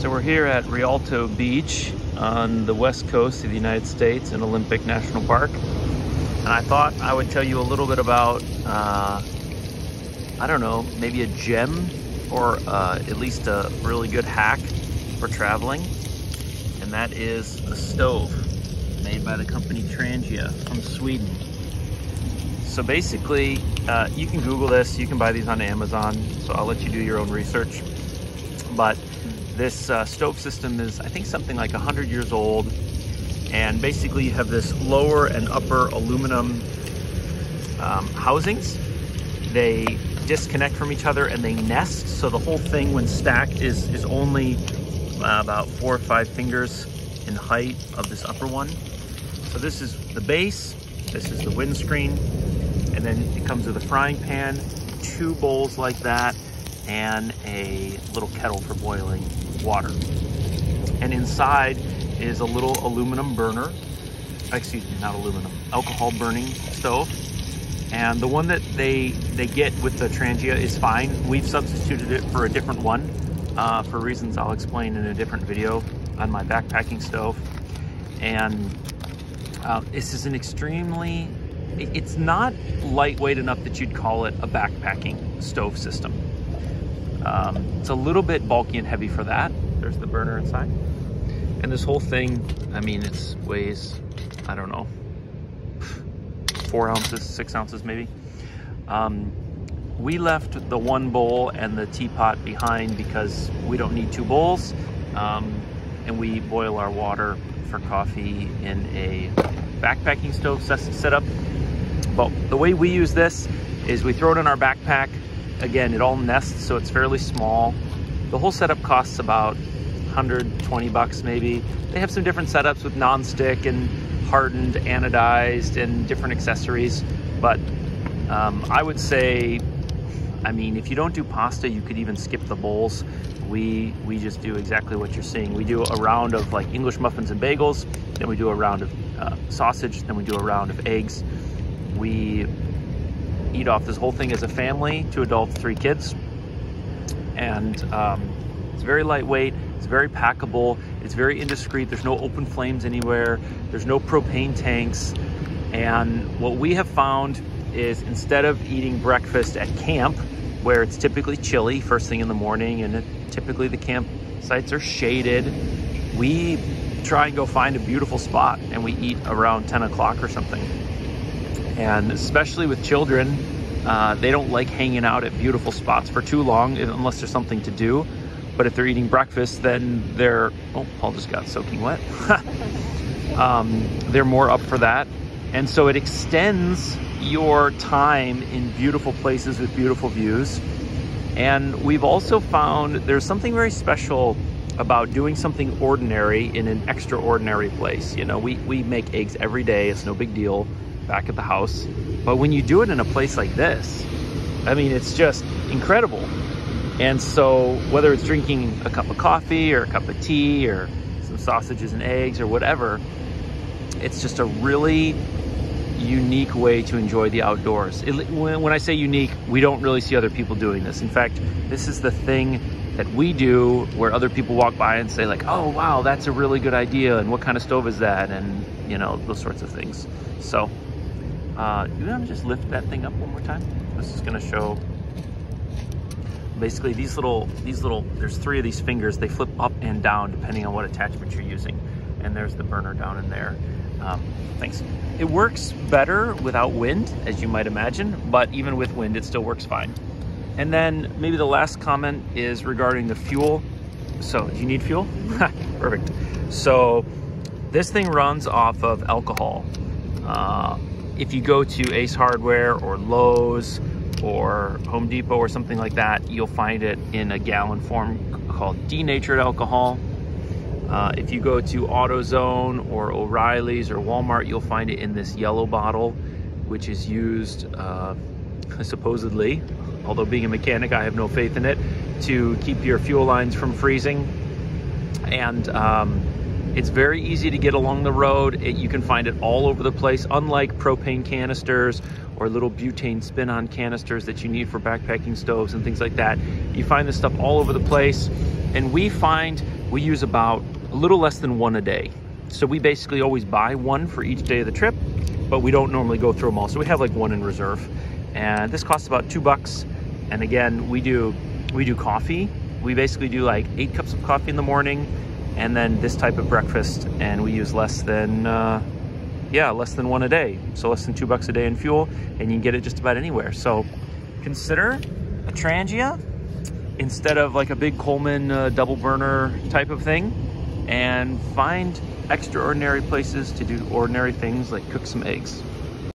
So we're here at Rialto Beach on the west coast of the United States in Olympic National Park. And I thought I would tell you a little bit about, I don't know, maybe a gem or at least a really good hack for traveling. And that is a stove made by the company Trangia from Sweden. So basically, you can Google this, you can buy these on Amazon, so I'll let you do your own research. But this stove system is, I think, something like 100 years old. And basically you have this lower and upper aluminum housings. They disconnect from each other and they nest. So the whole thing, when stacked, is only about 4 or 5 fingers in height of this upper one. So this is the base, this is the windscreen, and then it comes with a frying pan, 2 bowls like that, and a little kettle for boiling water. And inside is a little aluminum burner, excuse me, not aluminum, alcohol burning stove. And the one that they get with the Trangia is fine. We've substituted it for a different one for reasons I'll explain in a different video on my backpacking stove. And this is an extremely, it's not lightweight enough that you'd call it a backpacking stove system. It's a little bit bulky and heavy for that. There's the burner inside. And this whole thing, I mean, it weighs, I don't know, 4 ounces, 6 ounces maybe. We left the 1 bowl and the teapot behind because we don't need 2 bowls. And we boil our water for coffee in a backpacking stove setup. But the way we use this is we throw it in our backpack. Again, it all nests, so it's fairly small. The whole setup costs about 120 bucks maybe. They have some different setups with non-stick and hardened, anodized, and different accessories. But I would say, I mean, if you don't do pasta, you could even skip the bowls. We just do exactly what you're seeing. We do a round of like English muffins and bagels, then we do a round of sausage, then we do a round of eggs. We eat off this whole thing as a family, 2 adults, 3 kids. And it's very lightweight, it's very packable, it's very indiscreet, there's no open flames anywhere, there's no propane tanks. And what we have found is, instead of eating breakfast at camp, where it's typically chilly first thing in the morning and typically the campsites are shaded, we try and go find a beautiful spot and we eat around 10 o'clock or something. And especially with children, they don't like hanging out at beautiful spots for too long unless there's something to do. But if they're eating breakfast, then they're, oh, Paul just got soaking wet. They're more up for that. And so it extends your time in beautiful places with beautiful views. And we've also found there's something very special about doing something ordinary in an extraordinary place. You know, we make eggs every day, it's no big deal back at the house. But when you do it in a place like this, I mean, it's just incredible. And so whether it's drinking a cup of coffee or a cup of tea or some sausages and eggs or whatever, it's just a really unique way to enjoy the outdoors. When I say unique, we don't really see other people doing this. In fact, this is the thing that we do where other people walk by and say like, oh wow, that's a really good idea, and what kind of stove is that, and you know, those sorts of things. So you want to just lift that thing up one more time? This is going to show basically these little, there's 3 of these fingers, they flip up and down depending on what attachment you're using. And there's the burner down in there. Thanks. It works better without wind, as you might imagine, but even with wind, it still works fine. And then maybe the last comment is regarding the fuel. So, do you need fuel? Perfect. So, this thing runs off of alcohol. If you go to Ace Hardware or Lowe's or Home Depot or something like that, you'll find it in a gallon form called denatured alcohol. If you go to AutoZone or O'Reilly's or Walmart, you'll find it in this yellow bottle, which is used supposedly, although being a mechanic, I have no faith in it, to keep your fuel lines from freezing. And it's very easy to get along the road. You can find it all over the place, unlike propane canisters or little butane spin-on canisters that you need for backpacking stoves and things like that. You find this stuff all over the place. And we find we use about a little less than one a day. So we basically always buy one for each day of the trip, but we don't normally go through them all. So we have like one in reserve. And this costs about $2. And again, we do coffee. We basically do like 8 cups of coffee in the morning, and then this type of breakfast, and we use less than one a day. So less than $2 a day in fuel, and you can get it just about anywhere. So consider a Trangia instead of like a big Coleman double burner type of thing, and find extraordinary places to do ordinary things like cook some eggs.